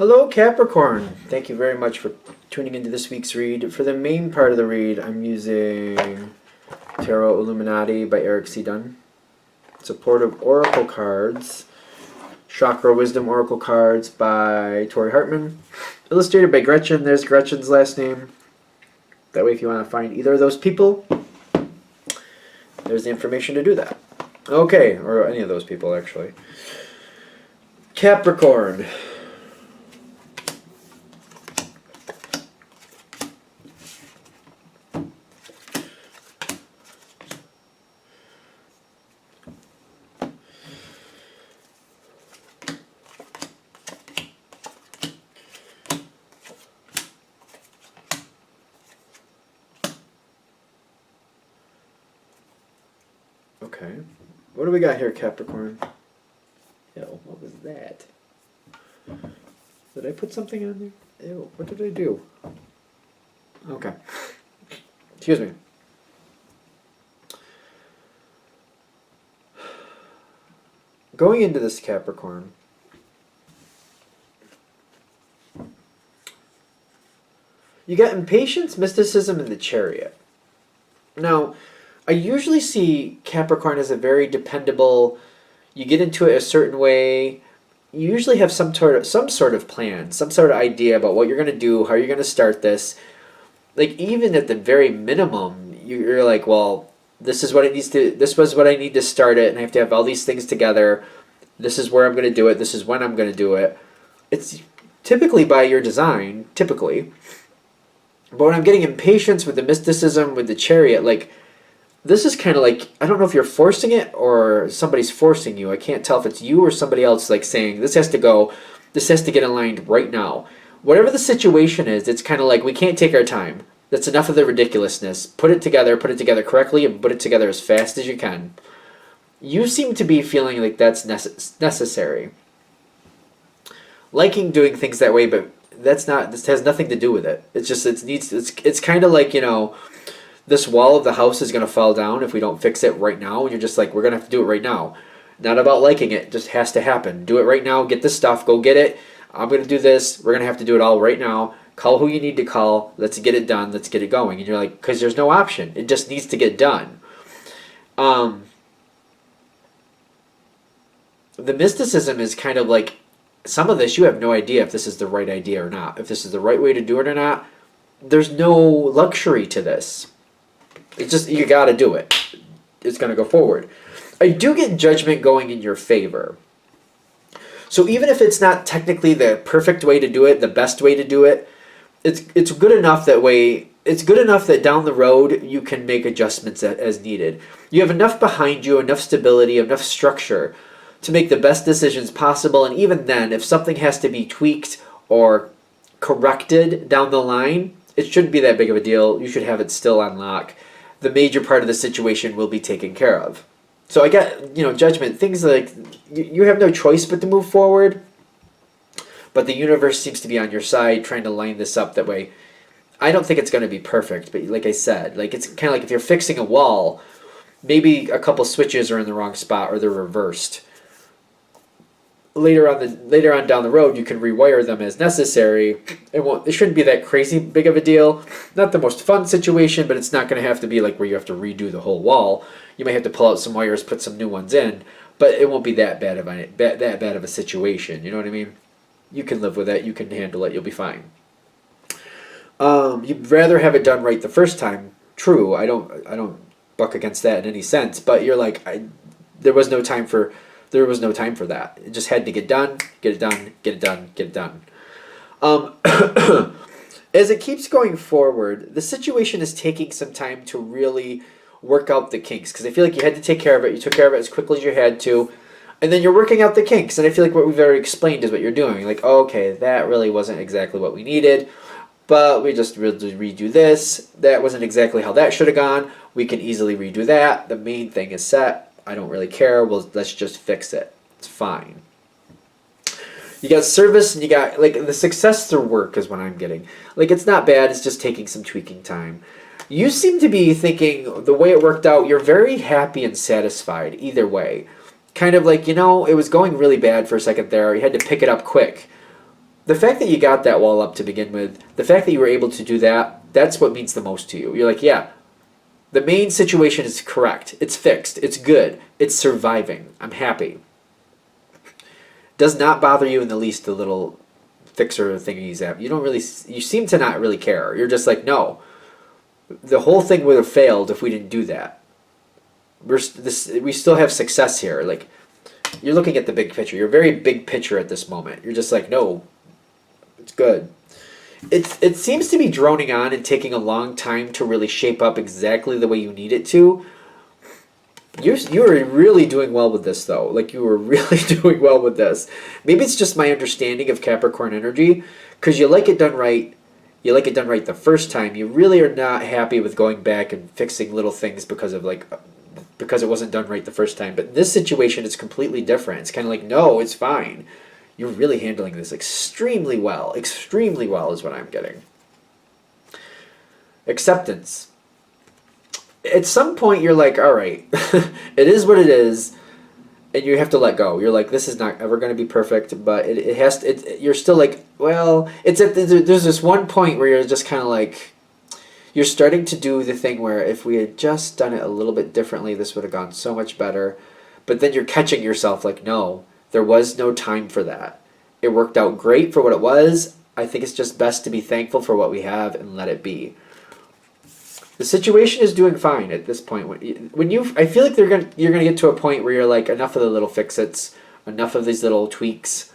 Hello, Capricorn. Thank you very much for tuning into this week's read. For the main part of the read, I'm using Tarot Illuminati by Eric C. Dunn. Supportive Oracle cards. Chakra Wisdom Oracle cards by Tori Hartman. Illustrated by Gretchen. There's Gretchen's last name. That way, if you want to find either of those people, there's the information to do that. Okay, or any of those people, actually. Capricorn. Okay. What do we got here, Capricorn? Ew, what was that? Did I put something on there? Ew, what did I do? Okay. Excuse me. Going into this, Capricorn, you got impatience, mysticism, and the Chariot. Now, I usually see Capricorn as a very dependable, you get into it a certain way, you usually have some sort of plan, some sort of idea about what you're going to do, how you're going to start this. Like, even at the very minimum, you're like, well, this was what I need to start it, and I have to have all these things together. This is where I'm going to do it. This is when I'm going to do it. It's typically by your design, typically. But when I'm getting impatience with the mysticism, with the Chariot, like, this is kind of like, I don't know if you're forcing it or somebody's forcing you. I can't tell if it's you or somebody else, like, saying, this has to go, this has to get aligned right now. Whatever the situation is, it's kind of like, we can't take our time. That's enough of the ridiculousness. Put it together correctly, and put it together as fast as you can. You seem to be feeling like that's necessary. Liking doing things that way, but this has nothing to do with it. It's just, it's kind of like, this wall of the house is going to fall down if we don't fix it right now. And you're just like, we're going to have to do it right now. Not about liking it, just has to happen. Do it right now, get the stuff, go get it. I'm going to do this. We're going to have to do it all right now. Call who you need to call. Let's get it done. Let's get it going. And you're like, because there's no option. It just needs to get done. The mysticism is kind of like, some of this, you have no idea if this is the right idea or not. If this is the right way to do it or not. There's no luxury to this. It's just, you got to do it. It's going to go forward. I do get judgment going in your favor. So even if it's not technically the perfect way to do it, the best way to do it, it's good enough that way. It's good enough that down the road you can make adjustments as needed. You have enough behind you, enough stability, enough structure to make the best decisions possible. And even then, if something has to be tweaked or corrected down the line, it shouldn't be that big of a deal. You should have it still on lock. The major part of the situation will be taken care of. So I get, judgment. Things like, you have no choice but to move forward. But the universe seems to be on your side, trying to line this up that way. I don't think it's going to be perfect. But like I said, like, it's kind of like if you're fixing a wall, maybe a couple switches are in the wrong spot or they're reversed. Later on down the road, you can rewire them as necessary. It shouldn't be that crazy big of a deal. Not the most fun situation, but it's not going to have to be like where you have to redo the whole wall. You may have to pull out some wires, put some new ones in, but it won't be that bad of a situation. You know what I mean? You can live with it. You can handle it. You'll be fine. You'd rather have it done right the first time. True. I don't buck against that in any sense. But you're like, there was no time for that. It just had to get done, get it done, get it done, get it done. As it keeps going forward, the situation is taking some time to really work out the kinks. Because I feel like you had to take care of it. You took care of it as quickly as you had to. And then you're working out the kinks. And I feel like what we've already explained is what you're doing. Like, okay, that really wasn't exactly what we needed. But we just really redo this. That wasn't exactly how that should have gone. We can easily redo that. The main thing is set. I don't really care. Well, let's just fix it. It's fine. You got service and you got, like, the success through work is what I'm getting. Like, it's not bad. It's just taking some tweaking time. You seem to be thinking the way it worked out, you're very happy and satisfied either way. Kind of like, it was going really bad for a second there. You had to pick it up quick. the fact that you got that wall up to begin with, the fact that you were able to do that, that's what means the most to you. You're like, yeah, the main situation is correct. It's fixed. It's good. It's surviving. I'm happy. Does not bother you in the least, the little fixer thingies app. You don't really, you seem to not really care. You're just like, no, the whole thing would have failed if we didn't do that. We still have success here. Like, you're looking at the big picture. You're very big picture at this moment. You're just like, no, it's good. It seems to be droning on and taking a long time to really shape up exactly the way you need it to. You are really doing well with this, though. Like, you were really doing well with this. Maybe it's just my understanding of Capricorn energy, because you like it done right. You like it done right the first time. You really are not happy with going back and fixing little things because it wasn't done right the first time. But in this situation, it's completely different. It's kind of like, no, it's fine. You're really handling this extremely well. Extremely well is what I'm getting. Acceptance. At some point, you're like, all right, it is what it is, and you have to let go. You're like, this is not ever going to be perfect, but it has to, you're still like, well, there's this one point where you're just kind of like, you're starting to do the thing where if we had just done it a little bit differently, this would have gone so much better. But then you're catching yourself like, no, there was no time for that. It worked out great for what it was. I think it's just best to be thankful for what we have and let it be. The situation is doing fine at this point. I feel like you're gonna get to a point where you're like, enough of the little fix-its, enough of these little tweaks.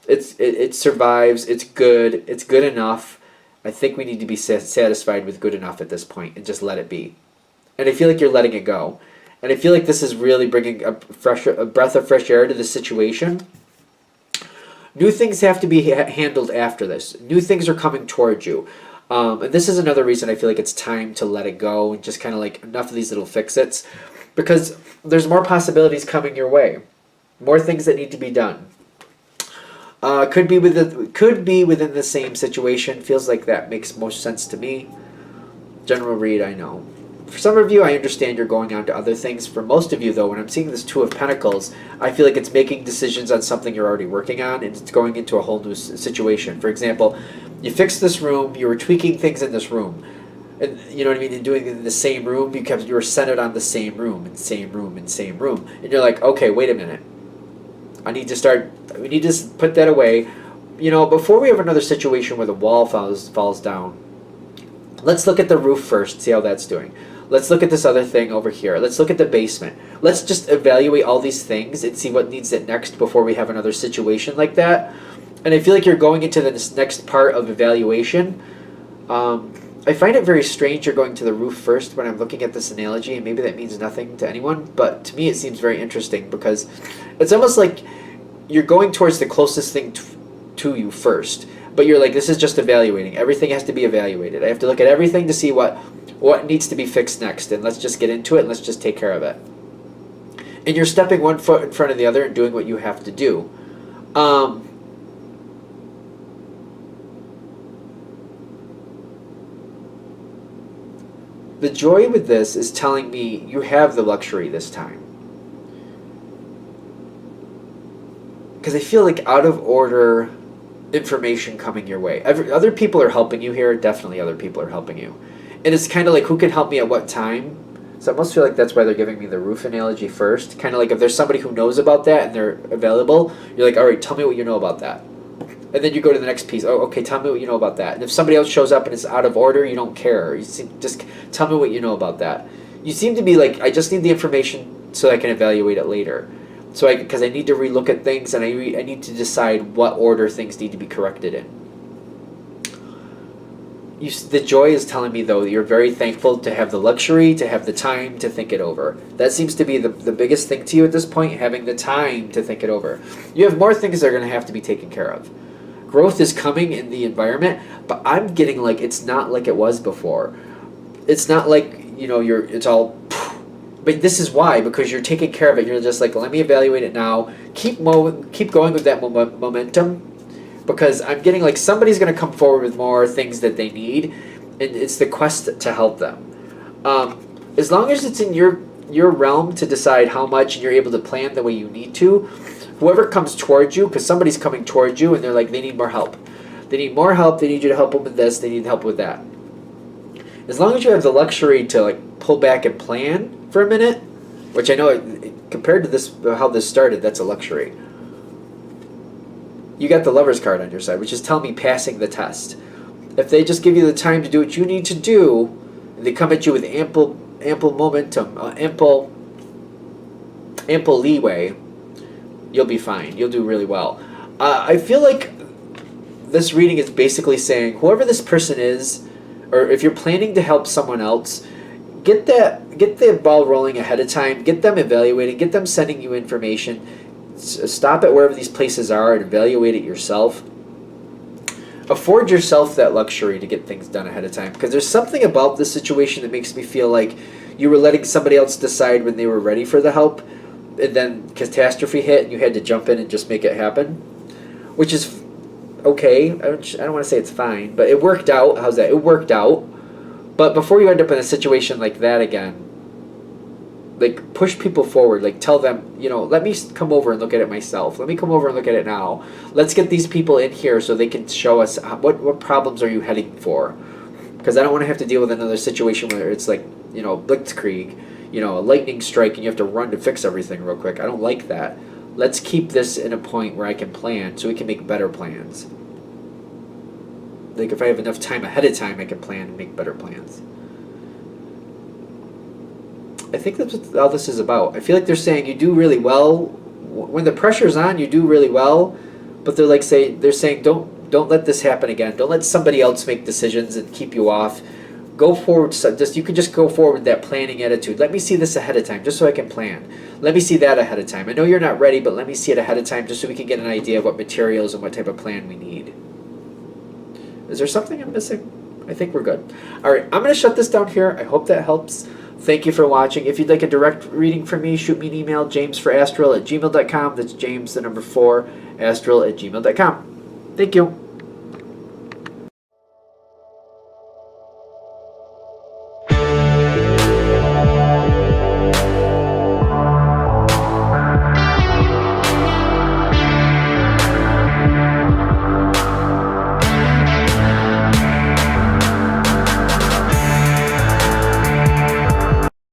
It survives. It's good. It's good enough. I think we need to be satisfied with good enough at this point and just let it be. And I feel like you're letting it go. And I feel like this is really bringing a breath of fresh air to the situation. New things have to be handled after this. New things are coming towards you. And this is another reason I feel like it's time to let it go and just kind of like enough of these little fix-its, because there's more possibilities coming your way, more things that need to be done. Could be within the same situation. Feels like that makes most sense to me. General read, I know. For some of you, I understand you're going on to other things. For most of you, though, when I'm seeing this Two of Pentacles, I feel like it's making decisions on something you're already working on, and it's going into a whole new situation. For example, you fixed this room, you were tweaking things in this room, and you know what I mean, and doing it in the same room, you were centered on the same room, and same room, and same room. And you're like, okay, wait a minute. We need to put that away. You know, before we have another situation where the wall falls down, let's look at the roof first, see how that's doing. Let's look at this other thing over here. Let's look at the basement. Let's just evaluate all these things and see what needs it next before we have another situation like that. And I feel like you're going into this next part of evaluation. I find it very strange you're going to the roof first when I'm looking at this analogy, and maybe that means nothing to anyone, but to me it seems very interesting because it's almost like you're going towards the closest thing to you first. But you're like, this is just evaluating. Everything has to be evaluated. I have to look at everything to see what needs to be fixed next, and let's just get into it and let's just take care of it. And you're stepping one foot in front of the other and doing what you have to do. The joy with this is telling me you have the luxury this time. Because I feel like out of order information coming your way. Other people are helping you here. Definitely other people are helping you. And it's kind of like, who can help me at what time? So I almost feel like that's why they're giving me the roof analogy first. Kind of like if there's somebody who knows about that and they're available, you're like, all right, tell me what you know about that. And then you go to the next piece. Oh, okay, tell me what you know about that. And if somebody else shows up and it's out of order, you don't care. Just tell me what you know about that. You seem to be like, I just need the information so I can evaluate it later. Because I need to relook at things and I need to decide what order things need to be corrected in. The joy is telling me, though, that you're very thankful to have the luxury, to have the time to think it over. That seems to be the biggest thing to you at this point, having the time to think it over. You have more things that are going to have to be taken care of. Growth is coming in the environment, but I'm getting like it's not like it was before. It's not like, it's all... But this is why, because you're taking care of it. You're just like, let me evaluate it now. Keep going with that momentum. Because I'm getting like somebody's going to come forward with more things that they need, and it's the quest to help them. As long as it's in your realm to decide how much and you're able to plan the way you need to, whoever comes towards you, because somebody's coming towards you and they're like, they need more help. They need more help. They need you to help them with this. They need help with that. As long as you have the luxury to like pull back and plan for a minute, which I know compared to this, how this started, that's a luxury. You got the Lover's card on your side, which is telling me passing the test. If they just give you the time to do what you need to do, and they come at you with ample momentum, ample leeway, you'll be fine. You'll do really well. I feel like this reading is basically saying whoever this person is, or if you're planning to help someone else, get the ball rolling ahead of time. Get them evaluating. Get them sending you information. Stop at wherever these places are and evaluate it yourself. Afford yourself that luxury to get things done ahead of time, because there's something about this situation that makes me feel like you were letting somebody else decide when they were ready for the help, and then catastrophe hit and you had to jump in and just make it happen, which is okay. I don't want to say it's fine, but it worked out. How's that? It worked out. But before you end up in a situation like that again, like, push people forward. Like, tell them, let me come over and look at it myself. Let me come over and look at it now. Let's get these people in here so they can show us what problems are you heading for. Because I don't want to have to deal with another situation where it's like, blitzkrieg, a lightning strike and you have to run to fix everything real quick. I don't like that. Let's keep this in a point where I can plan so we can make better plans. Like, if I have enough time ahead of time, I can plan and make better plans. I think that's what all this is about. I feel like they're saying you do really well. When the pressure's on, you do really well. But they're saying don't let this happen again. Don't let somebody else make decisions and keep you off. Go forward. You can just go forward with that planning attitude. Let me see this ahead of time just so I can plan. Let me see that ahead of time. I know you're not ready, but let me see it ahead of time just so we can get an idea of what materials and what type of plan we need. Is there something I'm missing? I think we're good. All right, I'm going to shut this down here. I hope that helps. Thank you for watching. If you'd like a direct reading from me, shoot me an email, jamesforastral@gmail.com. That's James, the number 4, astral@gmail.com. Thank you.